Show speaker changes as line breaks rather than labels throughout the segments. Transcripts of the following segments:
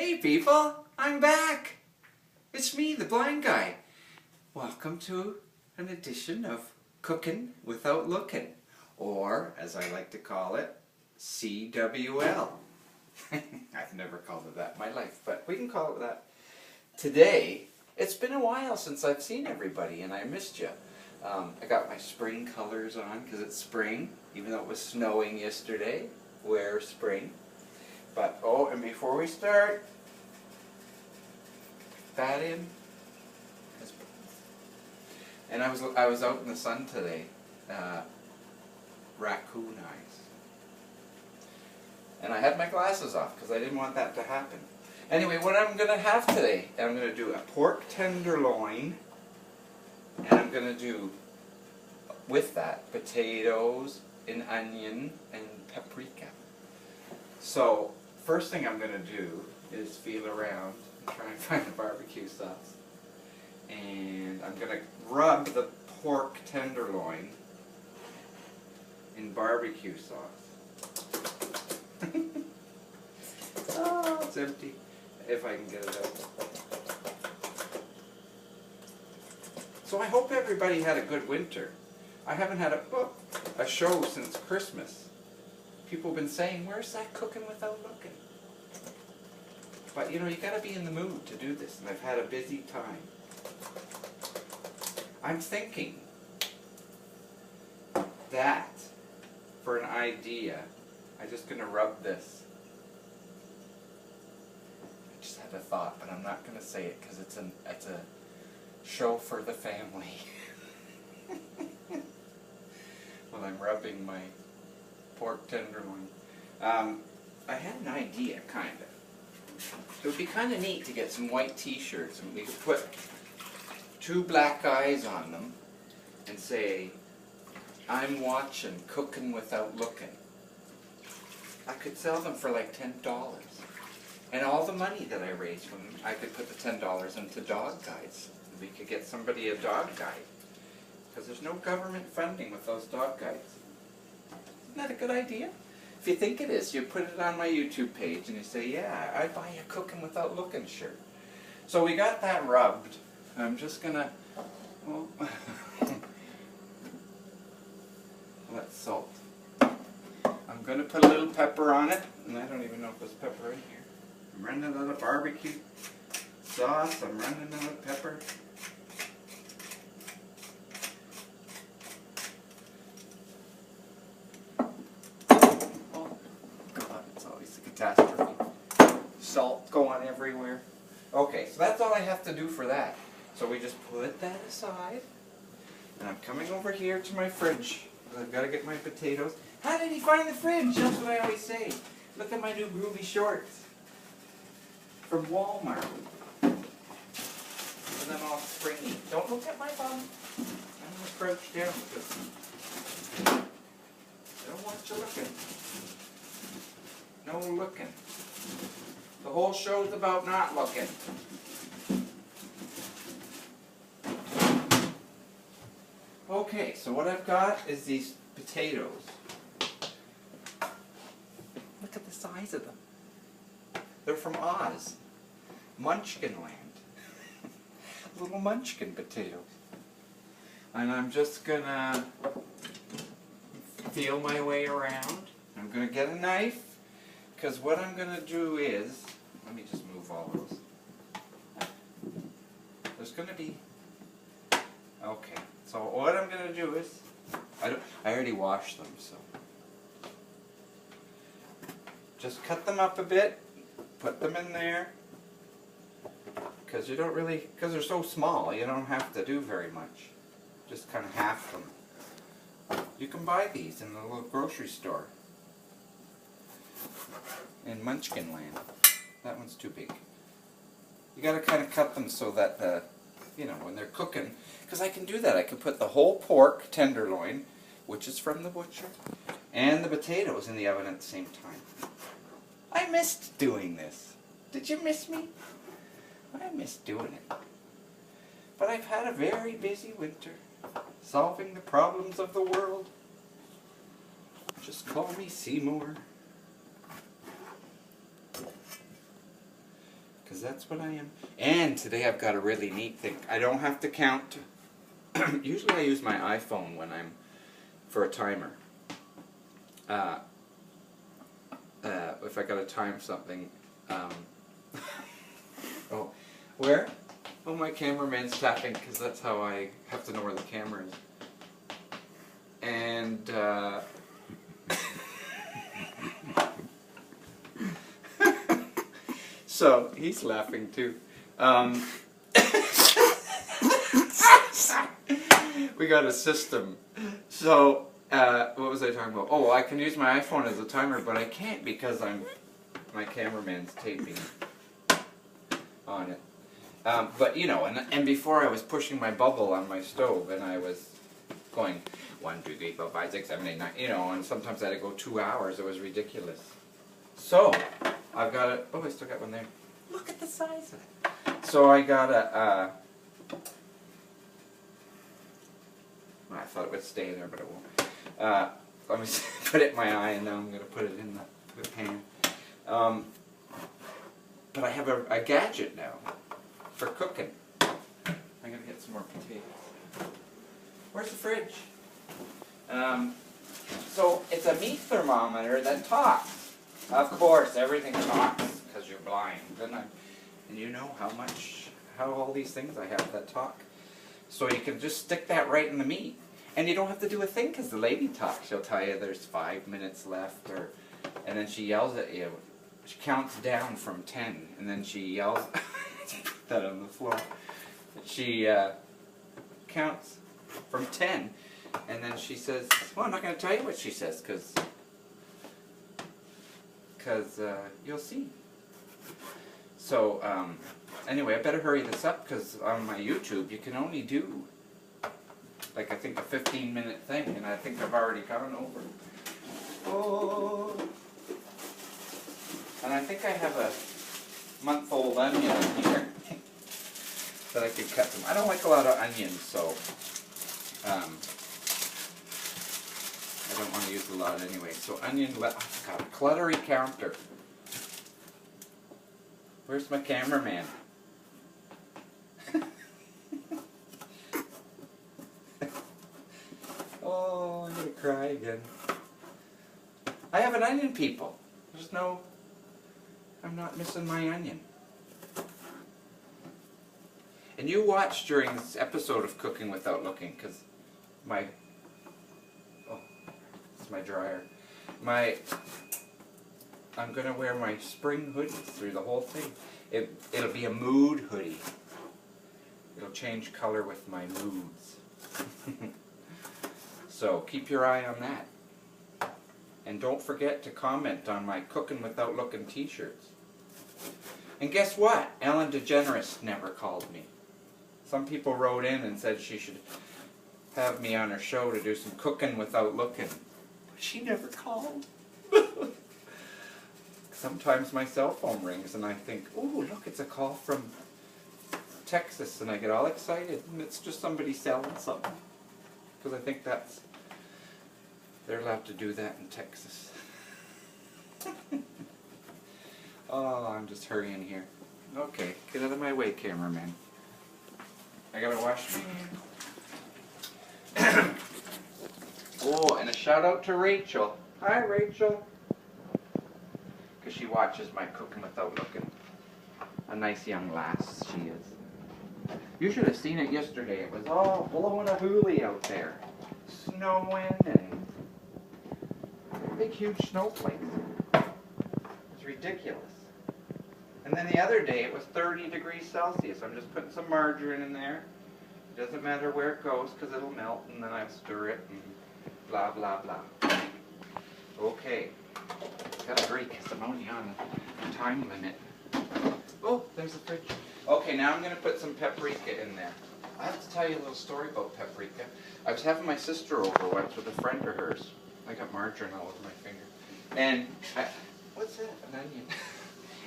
Hey people, I'm back! It's me, the blind guy. Welcome to an edition of Cooking Without Looking, or as I like to call it, CWL. I've never called it that in my life, but we can call it that. Today, it's been a while since I've seen everybody and I missed you. I got my spring colors on because it's spring, even though it was snowing yesterday. Wear spring. But, oh, and before we start, that in. And I was out in the sun today, raccoon eyes. And I had my glasses off because I didn't want that to happen. Anyway, what I'm going to have today, I'm going to do a pork tenderloin, and I'm going to do, with that, potatoes, an onion, and paprika. So, first thing I'm going to do is feel around and try and find a barbecue sauce. And I'm going to rub the pork tenderloin in barbecue sauce. Oh, it's empty. If I can get it out. So I hope everybody had a good winter. I haven't had a show since Christmas. People have been saying, where's that Cooking Without Looking? But you know, you gotta be in the mood to do this, and I've had a busy time. I'm thinking that, for an idea, I'm just gonna rub this. I just had a thought, but I'm not gonna say it because it's a show for the family. Well, I'm rubbing my pork tenderloin. I had an idea, kind of. It would be kind of neat to get some white t-shirts and we could put two black eyes on them and say, I'm watching Cooking Without Looking. I could sell them for like $10. And all the money that I raise from them, I could put the $10 into dog guides. We could get somebody a dog guide. Because there's no government funding with those dog guides. Isn't that a good idea? If you think it is, you put it on my YouTube page and you say, yeah, I'd buy a Cooking Without Looking shirt. So we got that rubbed. I'm just going to, well, let's salt. I'm going to put a little pepper on it, and I don't even know if there's pepper in here. I'm running out of barbecue sauce, I'm running out of pepper. Catastrophe. Salt going everywhere. Okay, so that's all I have to do for that. So we just put that aside. And I'm coming over here to my fridge. I've got to get my potatoes. How did he find the fridge? That's what I always say. Look at my new groovy shorts. From Walmart. And then all springy. Don't look at my bum. I'm going to crouch down because I don't want you looking. No looking. The whole show's about not looking. Okay, so what I've got is these potatoes. Look at the size of them. They're from Oz. Munchkin land. Little munchkin potatoes. And I'm just gonna feel my way around. I'm gonna get a knife. Because what I'm going to do is, let me just move all those. There's going to be, okay, so what I'm going to do is, I already washed them, so. Just cut them up a bit, put them in there, because you don't really, because they're so small, you don't have to do very much. Just kind of half them. You can buy these in the little grocery store. In Munchkin land. That one's too big. You gotta kind of cut them so that you know, when they're cooking, because I can do that. I can put the whole pork tenderloin, which is from the butcher, and the potatoes in the oven at the same time. I missed doing this. Did you miss me? I missed doing it. But I've had a very busy winter, solving the problems of the world. Just call me Seymour. because that's what I am. And today I've got a really neat thing. I don't have to count. Usually I use my iPhone when I'm for a timer. If I gotta time something. Oh, where? Oh, my cameraman's tapping because that's how I have to know where the camera is. And so he's laughing too. We got a system. So what was I talking about? Oh, I can use my iPhone as a timer, but I can't because my cameraman's taping on it. But you know, and before I was pushing my bubble on my stove, and I was going 1, 2, 3, 4, 5, 6, 7, 8, 9, you know, and sometimes I had to go 2 hours. It was ridiculous. So I've got a. Oh, I still got one there. Look at the size of it. So I got a. I thought it would stay there, but it won't. Let me put it in my eye, and now I'm going to put it in the pan. But I have a gadget now for cooking. I'm going to get some more potatoes. Where's the fridge? So it's a meat thermometer that talks. Of course, everything talks because you're blind. And you know how all these things I have that talk. So you can just stick that right in the meat. And you don't have to do a thing because the lady talks. She'll tell you there's 5 minutes left, and then she yells at you. She counts down from 10, and then she yells. Put that on the floor. She counts from 10, and then she says, well, I'm not going to tell you what she says because you'll see. So anyway, I better hurry this up because on my YouTube you can only do like I think a 15-minute thing, and I think I've already gone over. Oh, and I think I have a month-old onion in here that I could cut them. I don't like a lot of onions, so I don't want to use a lot anyway. So onion, I've got a cluttery counter. Where's my cameraman? Oh, I'm going to cry again. I have an onion, people. I'm not missing my onion. And you watch during this episode of Cooking Without Looking, because it's my dryer. I'm going to wear my spring hoodie through the whole thing. It'll be a mood hoodie. It'll change color with my moods. So keep your eye on that. And don't forget to comment on my Cooking Without Looking t-shirts. And guess what? Ellen DeGeneres never called me. Some people wrote in and said she should have me on her show to do some cooking without looking. But she never called. Sometimes my cell phone rings and I think, oh, look, it's a call from Texas, and I get all excited, and it's just somebody selling something. Because I think they're allowed to do that in Texas. Oh, I'm just hurrying here. Okay, get out of my way, cameraman. I gotta wash my hands. Oh, and a shout out to Rachel. Hi, Rachel. Because she watches my Cooking Without Looking. A nice young lass she is. You should have seen it yesterday. It was all blowing a hoolie out there. Snowing and big, huge snowflakes. It was ridiculous. And then the other day it was 30 degrees Celsius. I'm just putting some margarine in there. It doesn't matter where it goes because it'll melt, and then I stir it and blah, blah, blah. Okay. Gotta hurry because I'm only on a time limit. Oh, there's the fridge. Okay, now I'm going to put some paprika in there. I have to tell you a little story about paprika. I was having my sister over once with a friend of hers. I got margarine all over my finger. And, what's that? An onion.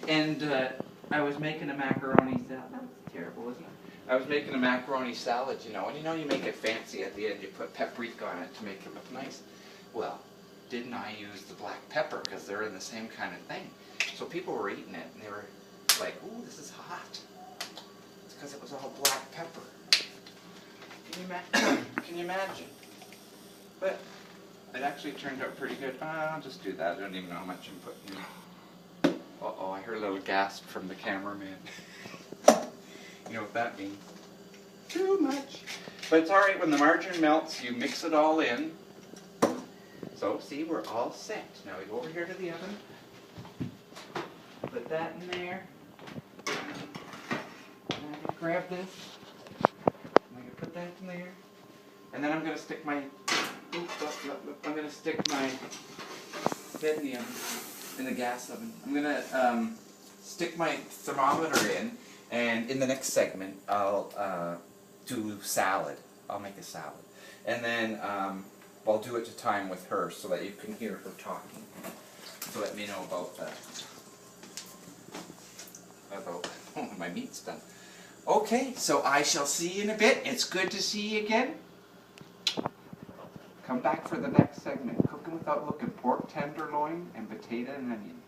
And I was making a macaroni salad. That's terrible, isn't it? I was making a macaroni salad, you know, and you know you make it fancy at the end. You put paprika on it to make it look nice. Well, didn't I use the black pepper because they're in the same kind of thing? So people were eating it and they were like, ooh, this is hot. It's because it was all black pepper. Can you imagine? But it actually turned out pretty good. I'll just do that. I don't even know how much I'm putting in. Uh-oh, I heard a little gasp from the cameraman. You know what that means? Too much. But it's alright, when the margarine melts, you mix it all in. So, see, we're all set. Now we go over here to the oven. Put that in there. And I can grab this. And I can put that in there. And then I'm going to stick my... I'm going to stick my head in the oven, in the gas oven. I'm going to stick my thermometer in, and in the next segment I'll do salad. I'll make a salad. And then I'll do it to time with her so that you can hear her talking. So let me know about that. Oh, my meat's done. Okay, so I shall see you in a bit. It's good to see you again. Come back for the next segment. Cooking Without Looking, pork tenderloin and potato and onion.